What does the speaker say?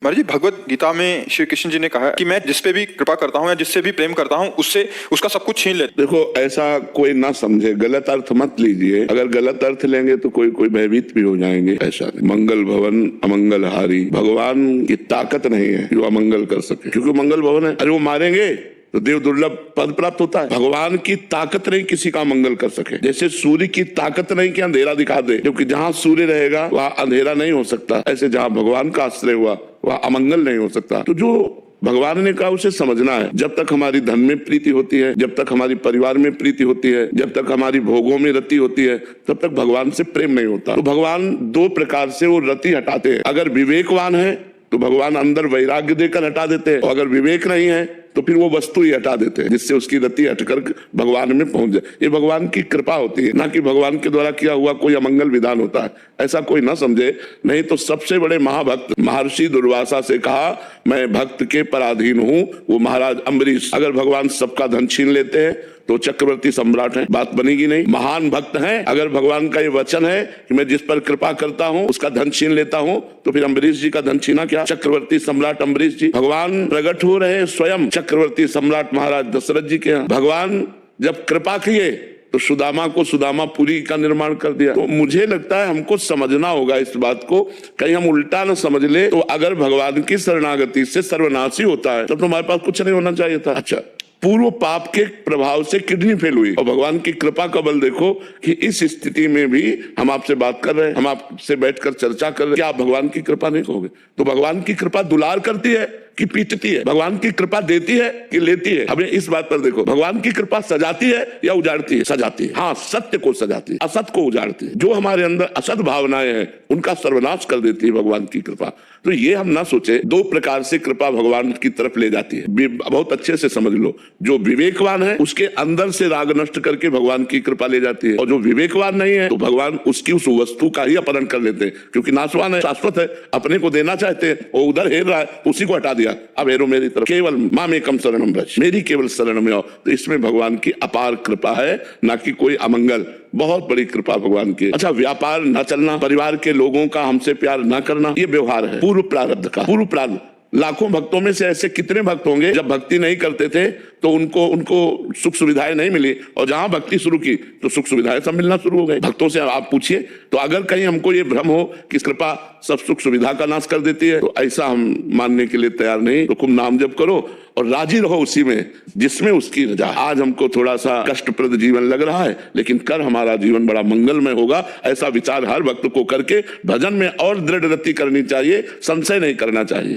महाराज जी, भगवत गीता में श्री कृष्ण जी ने कहा है कि मैं जिस पे भी कृपा करता हूँ या जिससे भी प्रेम करता हूँ उससे उसका सब कुछ छीन लेता। देखो, ऐसा कोई ना समझे, गलत अर्थ मत लीजिए। अगर गलत अर्थ लेंगे तो कोई भयभीत भी हो जाएंगे। ऐसा नहीं। मंगल भवन अमंगल हारी, भगवान की ताकत नहीं है जो अमंगल कर सके, क्योंकि मंगल भवन है। अरे वो मारेंगे तो देव दुर्लभ पद प्राप्त होता है। भगवान की ताकत नहीं किसी का मंगल कर सके। जैसे सूर्य की ताकत नहीं कि अंधेरा दिखा दे, क्योंकि जहां सूर्य रहेगा वहां अंधेरा नहीं हो सकता। ऐसे जहां भगवान का आश्रय हुआ वहां अमंगल नहीं हो सकता। तो जो भगवान ने कहा उसे समझना है। जब तक हमारी धन में प्रीति होती है, जब तक हमारी परिवार में प्रीति होती है, जब तक हमारी भोगों में रति होती है, तब तक भगवान से प्रेम नहीं होता। तो भगवान दो प्रकार से वो रति हटाते हैं। अगर विवेकवान है तो भगवान अंदर वैराग्य देकर हटा देते हैं, और अगर विवेक नहीं है तो फिर वो वस्तु ही हटा देते हैं, जिससे उसकी रति हटकर भगवान में पहुंच जाए। ये भगवान की कृपा होती है, ना कि भगवान के द्वारा किया हुआ कोई अमंगल विधान होता है। ऐसा कोई ना समझे। नहीं तो सबसे बड़े महाभक्त महर्षि दुर्वासा से कहा, मैं भक्त के पराधीन हूं, वो महाराज अम्बरीश। अगर भगवान सबका धन छीन लेते हैं तो चक्रवर्ती सम्राट है, बात बनेगी नहीं। महान भक्त हैं, अगर भगवान का ये वचन है कि मैं जिस पर कृपा करता हूं उसका धन छीन लेता हूं, तो फिर अम्बरीश जी का धन छीना क्या? चक्रवर्ती सम्राट अम्बरीश जी। भगवान प्रकट हो रहे स्वयं चक्रवर्ती सम्राट महाराज दशरथ जी के यहाँ। भगवान जब कृपा किए तो सुदामा को सुदामापुरी का निर्माण कर दिया। तो मुझे लगता है हमको समझना होगा इस बात को, कहीं हम उल्टा न समझ ले। तो अगर भगवान की शरणागति से सर्वनाशी होता है तब तो हमारे पास कुछ नहीं होना चाहिए था। अच्छा, पूर्व पाप के प्रभाव से किडनी फेल हुई, और भगवान की कृपा का बल देखो कि इस स्थिति में भी हम आपसे बात कर रहे हैं, हम आपसे बैठकर चर्चा कर रहे हैं। क्या आप भगवान की कृपा नहीं कहोगे? तो भगवान की कृपा दुलार करती है कि पीटती है? भगवान की कृपा देती है कि लेती है? अब इस बात पर देखो, भगवान की कृपा सजाती है या उजाड़ती है? सजाती है। हाँ, सत्य को सजाती है, असत को उजाड़ती है। जो हमारे अंदर असत भावनाएं हैं उनका सर्वनाश कर देती है भगवान की कृपा। तो ये हम ना सोचे, दो प्रकार से कृपा भगवान की तरफ ले जाती है। बहुत अच्छे से समझ लो, जो विवेकवान है उसके अंदर से राग नष्ट करके भगवान की कृपा ले जाती है, और जो विवेकवान नहीं है तो भगवान उसकी उस वस्तु का ही अपहरण कर लेते हैं, क्योंकि नाशवान है, शाश्वत है, अपने को देना चाहते हैं, वो उधर हेर रहा है, उसी को हटा दिया। अब हेरो मेरी तरफ, केवल माम एकम शरणम व्रज, मेरी केवल शरण में आओ। तो इसमें भगवान की अपार कृपा है, ना कि कोई अमंगल। बहुत बड़ी कृपा भगवान की। अच्छा, व्यापार न चलना, परिवार के लोगों का हमसे प्यार न करना, ये व्यवहार है पूर्व प्रारब्ध का। पूर्व प्रारब्ध, लाखों भक्तों में से ऐसे कितने भक्त होंगे जब भक्ति नहीं करते थे तो उनको सुख सुविधाएं नहीं मिली, और जहां भक्ति शुरू की तो सुख सुविधाएं सब मिलना शुरू हो गई। भक्तों से आप पूछिए। तो अगर कहीं हमको ये भ्रम हो कि कृपा सब सुख सुविधा का नाश कर देती है, तो ऐसा हम मानने के लिए तैयार नहीं। तो खूब नाम जप करो और राजी रहो उसी में जिसमें उसकी रजा। आज हमको थोड़ा सा कष्टप्रद जीवन लग रहा है, लेकिन कर हमारा जीवन बड़ा मंगलमय होगा, ऐसा विचार हर भक्त को करके भजन में और दृढ़ रति करनी चाहिए, संशय नहीं करना चाहिए।